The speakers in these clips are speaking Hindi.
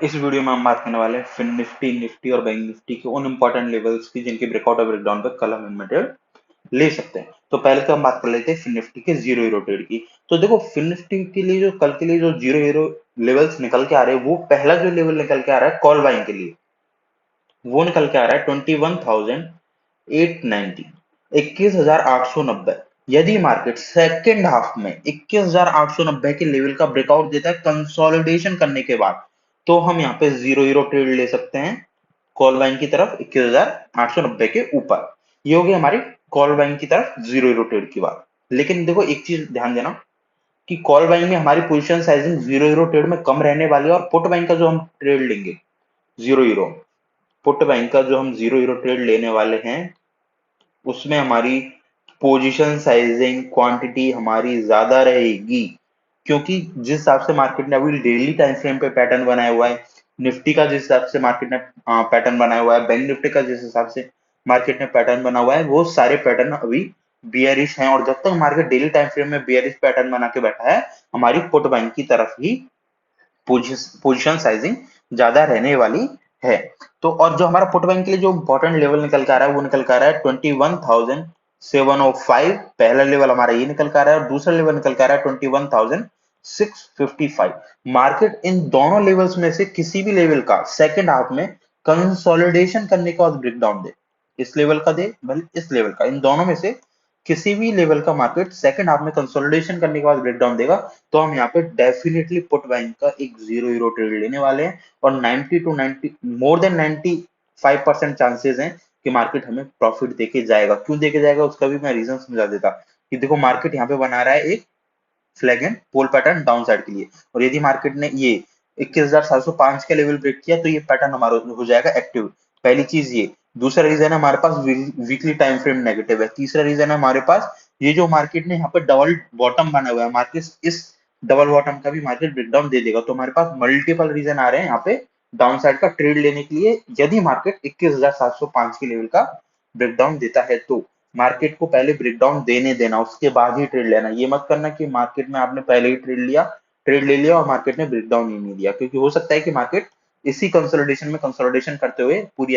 इस वीडियो में हम बात करने वाले हैं फिन निफ्टी, निफ्टी और बैंक निफ्टी के उन इंपॉर्टेंट लेवल्स की जिनके ब्रेकआउट और ब्रेकडाउन पे कल हम इनमेटेड ले सकते हैं। तो पहले तो हम बात कर लेते हैं फिन निफ्टी के जीरो हीरो ट्रेड की। तो देखो फिन निफ्टी के लिए जो कल के लिए जो जीरो हीरो लेवल्स निकल के आ रहे हैं, वो पहला जो लेवल निकल के आ रहा है कॉल बाइंग के लिए, वो निकल के आ रहा है 21,890, 21,890। यदि मार्केट सेकेंड हाफ में 21,890 के लेवल का ब्रेकआउट देता है कंसोलिडेशन करने के बाद, तो हम यहाँ पे जीरो हीरो ट्रेड ले सकते हैं कॉल बाइंग की तरफ 21,890 के ऊपर। ये होगी हमारी कॉल बाइंग की तरफ जीरो हीरो ट्रेड की बात। लेकिन देखो एक चीज ध्यान देना कि कॉल बाइंग में हमारी position sizing zero hero trade में कम रहने वाली है, और पुट बाइंग का जो हम ट्रेड लेंगे जीरो हीरो, पुट बाइंग का जो हम जीरो हीरो ट्रेड लेने वाले हैं, उसमें हमारी पोजीशन साइजिंग क्वांटिटी हमारी ज्यादा रहेगी। क्योंकि जिस हिसाब से मार्केट ने अभी डेली टाइम फ्रेम पे पैटर्न बनाया हुआ है, निफ्टी का जिस हिसाब से मार्केट ने पैटर्न बनाया हुआ है, बैंक निफ्टी का जिस हिसाब से मार्केट ने पैटर्न बना हुआ है, वो सारे पैटर्न अभी बियरिश हैं। और जब तक मार्केट डेली टाइम फ्रेम में बियरिश पैटर्न बना के बैठा है, हमारी पुट बाइंग की तरफ ही पोजीशन साइजिंग ज्यादा रहने वाली है। तो और जो हमारा पुट बैंक के लिए जो इंपॉर्टेंट लेवल निकल के आ रहा है, वो निकल के आ रहा है 21,705। पहला लेवल हमारा ये निकल के आ रहा है, और दूसरा लेवल निकल के आ रहा है 21,655। मार्केट इन दोनों लेवल्स में से किसी भी लेवल का सेकेंड हाफ में कंसोलिडेशन करने के बाद ब्रेकडाउन दे, इस लेवल का दे भले इस लेवल का, इन दोनों में से किसी भी लेवल का मार्केट सेकंड हाफ में कंसोलिडेशन करने के बाद ब्रेकडाउन देगा, तो हम यहाँ पे डेफिनेटली पुट बाइंग का एक जीरो हीरो ट्रेड लेने वाले हैं। और 90 टू 90 मोर देन 95% चांसेस हैं कि मार्केट हमें प्रॉफिट देके जाएगा। क्यों देके जाएगा उसका भी मैं रीजन समझा देता कि देखो मार्केट यहाँ पे बना रहा है एक flag and pole pattern down side के लिए, और यदि मार्केट ने ये 21,705 का लेवल ब्रेक किया, तो ये पैटर्न हमारा हो जाएगा एक्टिव। पहली चीज ये। दूसरा रीजन है हमारे पास वीकली टाइम फ्रेम नेगेटिव है। तीसरा रीजन है हमारे पास ये जो मार्केट ने यहाँ पे डबल बॉटम बना हुआ है, मार्केट इस डबल बॉटम का भी मार्केट ब्रेकडाउन दे देगा। तो हमारे पास मल्टीपल रीजन आ रहे हैं यहाँ पे डाउन साइड का ट्रेड लेने के लिए, यदि मार्केट 21,705 के लेवल का ब्रेकडाउन देता है तो। मार्केट को पहले ब्रेकडाउन देने देना, उसके बाद ही ट्रेड लेना। ये मत करना कि मार्केट में आपने पहले ही ट्रेड ले लिया और मार्केट ने ब्रेकडाउन ही नहीं दिया, क्योंकि हो सकता है कि मार्केट इसी कंसोलिडेशन में कंसोलिडेशन करते हुए पूरी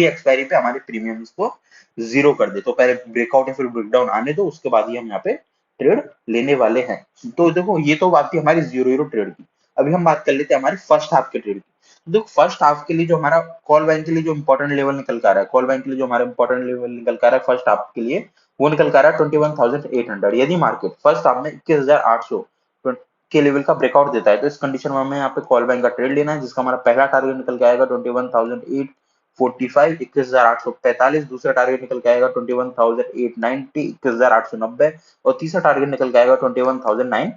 एक्सपायरी पे हमारे प्रीमियम्स को जीरो कर दे। तो पहले ब्रेकआउट या फिर ब्रेकडाउन आने दो, उसके बाद ही हम यहाँ पे ट्रेड लेने वाले हैं। तो देखो ये तो बात थी हमारी जीरो हीरो ट्रेड की। अभी हम बात कर लेते हैं हमारे फर्स्ट हाफ के ट्रेड की। तो देखो फर्स्ट हाफ के लिए जो हमारा कॉल बैंक के लिए जो इंपॉर्टेंट लेवल निकल कर रहा है, कॉल बैंक के लिए जो हमारा इंपॉर्टेंट लेवल निकल कर रहा है फर्स्ट हाफ के लिए, वो निकल कर रहा है 21,800। यदि मार्केट फर्स्ट हाफ में 21,800 के लेवल का ब्रेकआउट देता है, तो इस कंडीशन में हमें यहाँ पे कॉल बैंक का ट्रेड लेना है, जिसका हमारा पहला टारगेट निकल के आएगा 21,845, 21,845। दूसरा टारगेट निकल के आएगा 21,890, 21,890। और तीसरा टारगेट निकल के आएगा 21,950,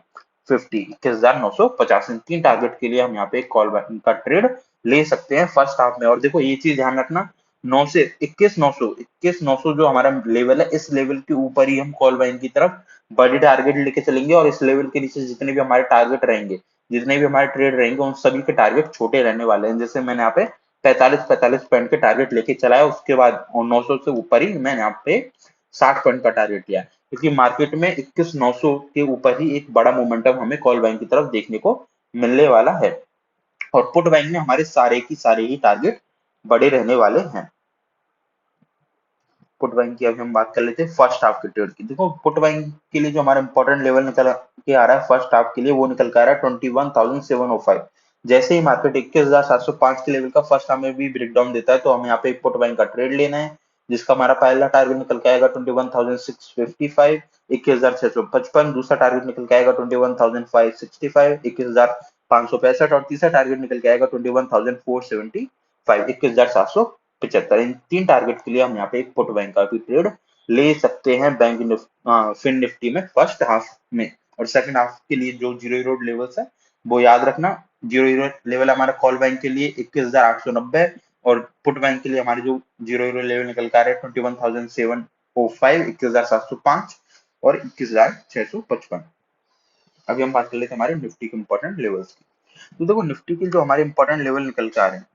21,950। इन तीन टारगेट के लिए हम यहाँ पे कॉल बैंक का ट्रेड ले सकते हैं फर्स्ट हाफ में। और देखो ये चीज ध्यान रखना, 9 से 21,900 जो हमारा लेवल है, इस लेवल के ऊपर ही हम कॉल बाइंग की तरफ बड़े टारगेट लेके चलेंगे, और इस लेवल के नीचे जितने भी हमारे टारगेट रहेंगे, जितने भी हमारे ट्रेड रहेंगे, उन सभी के टारगेट छोटे रहने वाले हैं। जैसे मैंने यहाँ पे 45 पॉइंट के टारगेट लेके चलाया, उसके बाद 900 से ऊपर ही मैंने यहाँ पे 60 पॉइंट का टारगेट लिया, क्योंकि मार्केट में 21,900 के ऊपर ही एक बड़ा मोमेंटम हमें कॉल बाइंग की तरफ देखने को मिलने वाला है। और पुट बाइंग में हमारे सारे की सारे ही टारगेट बड़े रहने वाले हैं। पुट बाइंग की अभी हम बात कर लेते हैं फर्स्ट हाफ के ट्रेड की। देखो पुट बाइंग के लिए जो हमारा इंपॉर्टेंट लेवल निकल के आ रहा है फर्स्ट हाफ के लिए, वो निकल के आ रहा है 21,705। जैसे ही मार्केट 21,705 के लेवल का फर्स्ट हाफ में भी ब्रेकडाउन देता है, तो हमें यहाँ पे पुट बाइंग का ट्रेड लेना है, जिसका हमारा पहला टारगेट निकल के आएगा 21,655, 21,655। दूसरा टारगेट निकल के आएगा 21,565, 21,565। और तीसरा टारगेट निकल के आएगा 21,475, 21,775। इन तीन टारगेट के लिए हम यहाँ पे एक पुट बैंक का भी ट्रेड ले सकते हैं फिन निफ्टी में फर्स्ट हाफ में। और सेकंड हाफ के लिए जो जीरो हीरो लेवल्स है, वो याद रखना। जीरो हीरो लेवल हमारा कॉल बैंक के लिए 21,890, और पुट बैंक के लिए हमारे जो जीरो हीरो लेवल निकल कर रहे हैं 21,705, 21,705 और 21,655। अभी हम बात कर लेते हैं हमारे निफ्टी के इंपॉर्टेंट लेवल्स की। तो देखो निफ्टी के जो हमारे इंपॉर्टेंट लेवल निकल के आ रहे हैं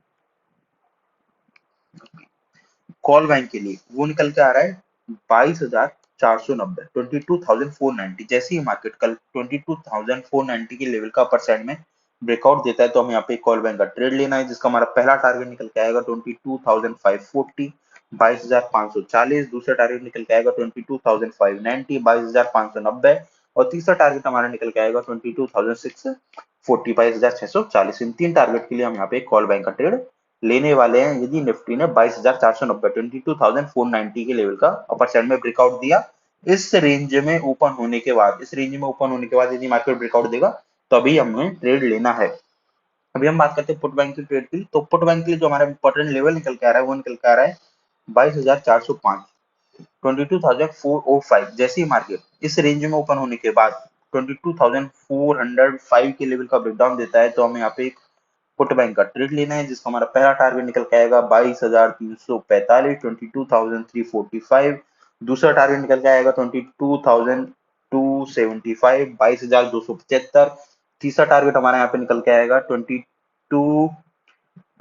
कॉल बैंक के लिए, वो निकल के आ रहा है 22,490, 22,490। जैसे ही मार्केट कल 22,490 के लेवल का अपर साइड में ब्रेकआउट देता है तो हमें यहाँ पे कॉल बैंक का ट्रेड लेना है, जिसका हमारा पहला टारगेट निकल के आएगा 22,540, 22,540। दूसरा टारगेट निकल के आएगा 22,590, 22,590। और तीसरा टारगेट हमारा निकल के आएगा 22,640, 22,640। इन तीन टारगेट के लिए हम यहाँ पे कॉल बैंक का ट्रेड लेने वाले हैं। यदि निफ्टी ने 22,490, 22,490 के लेवल का अपर साइड में ब्रेकआउट दिया, इस रेंज में ओपन होने के बाद, यदि मार्केट ब्रेकआउट देगा तो अभी हमें ट्रेड लेना है। अभी हम बात करते हैं पुट बैंक की ट्रेड की। तो पुट बैंक के लिए जो हमारा इंपॉर्टेंट लेवल निकल के आ रहा है वो निकल के आ रहा है 22,405, 22,405। जैसे ही मार्केट इस रेंज में ओपन होने के बाद 22,405 के लेवल का ब्रेकडाउन देता है तो हमें यहाँ पे एक पुट बैंक का ट्रेड लेना है, जिसका हमारा पहला टारगेट निकल के आएगा 22,345, 22,345। दूसरा टारगेट निकल के आएगा 22,275, 22,275। तीसरा टारगेट हमारा यहाँ पे निकल के आएगा 22,215,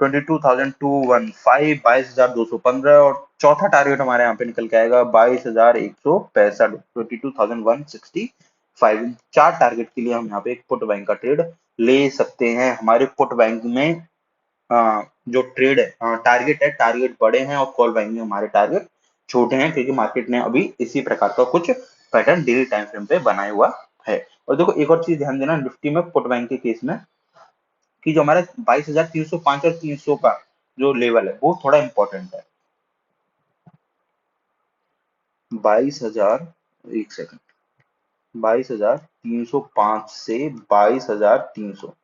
22,215। और चौथा टारगेट हमारे यहाँ पे निकल के आएगा 22,165, 22,165। चार टारगेट के लिए हम यहाँ पे एक पुट बैंक का ट्रेड ले सकते हैं। हमारे पुट बैंक में जो ट्रेड है, टारगेट है, टारगेट बड़े हैं, और कॉल बैंक में हमारे टारगेट छोटे हैं, क्योंकि मार्केट ने अभी इसी प्रकार का कुछ पैटर्न डेली टाइम फ्रेम पे बनाया हुआ है। और देखो एक और चीज ध्यान देना निफ्टी में पुट बैंक के केस में, कि जो हमारा 22,305 और 300 का जो लेवल है वो थोड़ा इंपॉर्टेंट है। 22,000, एक सेकंड, 22,305 से 22,300,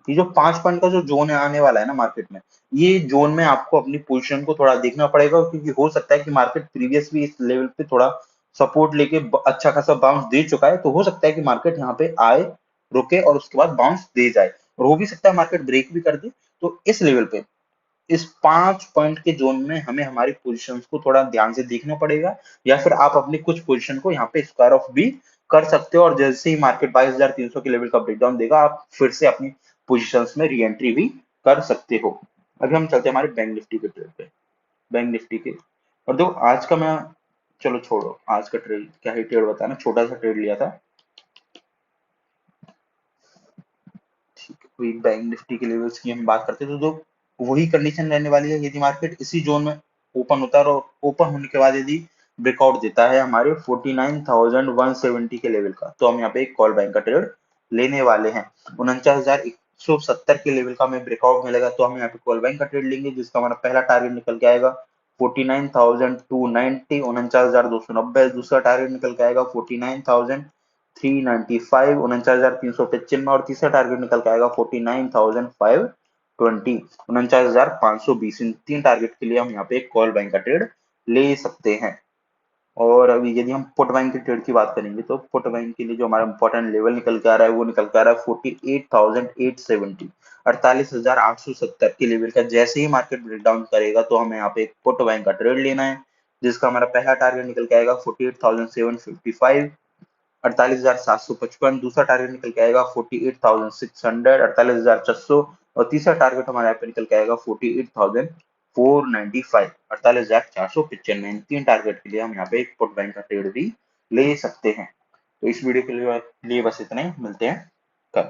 ये जो 5 पॉइंट का जो जोन है आने वाला है ना मार्केट में, ये जोन में आपको अपनी पोजीशन को थोड़ा देखना पड़ेगा, क्योंकि हो सकता है कि मार्केट प्रीवियस भी इस लेवल पे थोड़ा सपोर्ट लेके अच्छा खासा बाउंस दे चुका है, तो हो सकता है कि मार्केट यहाँ पे आए, रुके और उसके बाद बाउंस दे जाए, और हो भी सकता है मार्केट ब्रेक भी कर दे। तो इस लेवल पे, इस 5 पॉइंट के जोन में हमें हमारी पोजीशंस को थोड़ा ध्यान से देखना पड़ेगा, या फिर आप अपनी कुछ पोजीशन को यहाँ पे स्क्वायर ऑफ भी कर सकते हो, और जैसे ही मार्केट 22,300 के लेवल का ब्रेकडाउन देगा आप फिर से अपनी पोजीशंस में री एंट्री भी कर सकते हो। अभी हम चलते हैं हमारे बैंक निफ्टी के ट्रेड पे। बैंक निफ्टी के, और देखो आज का मैं, चलो छोड़ो आज का ट्रेड, क्या ही ट्रेड बताना, छोटा सा ट्रेड लिया था। ठीक है, वही बैंक निफ्टी के लेवल्स की हम बात करते हैं, तो जो वही कंडीशन रहने वाली है, यदि मार्केट इसी जोन में ओपन होता है और ओपन होने के बाद यदि ब्रेकआउट देता है हमारे 49,170 के लेवल का, तो हम यहाँ पे एक कॉल बैंक का ट्रेड लेने वाले हैं। 49,170 के लेवल का हमें ब्रेकआउट मिलेगा तो हम यहाँ पे कॉल बैंक का ट्रेड लेंगे, जिसका हमारा पहला टारगेट निकल के आएगा 49,290, 49,290। दूसरा टारगेट निकल के आएगा 49,395, 49,395। और तीसरा टारगेट निकल के आएगा 49,520, 49,520। इन तीन टारगेट के लिए हम यहाँ पे एक कॉल बैंक का ट्रेड ले सकते हैं। और अभी यदि हम पुट बैंक की ट्रेड की बात करेंगे तो पुट बैंक के लिए जो हमारा इंपॉर्टेंट लेवल निकल के आ रहा है वो निकल के आ रहा है 48,870, 48,870 के लेवल का। जैसे ही मार्केट ब्रेकडाउन करेगा तो हमें यहाँ पे एक पुट बैंक का ट्रेड लेना है, जिसका हमारा पहला टारगेट निकल के आएगा 48,755, 48,755। दूसरा टारगेट निकल के आएगा 48,600, 48,600। और तीसरा टारगेट हमारे यहाँ पे निकल के आएगा 48,495, 48,495। इन तीन टारगेट के लिए हम यहाँ पे एक पुट बैंक का ट्रेड भी ले सकते हैं। तो इस वीडियो के लिए बस इतना ही, मिलते हैं कल।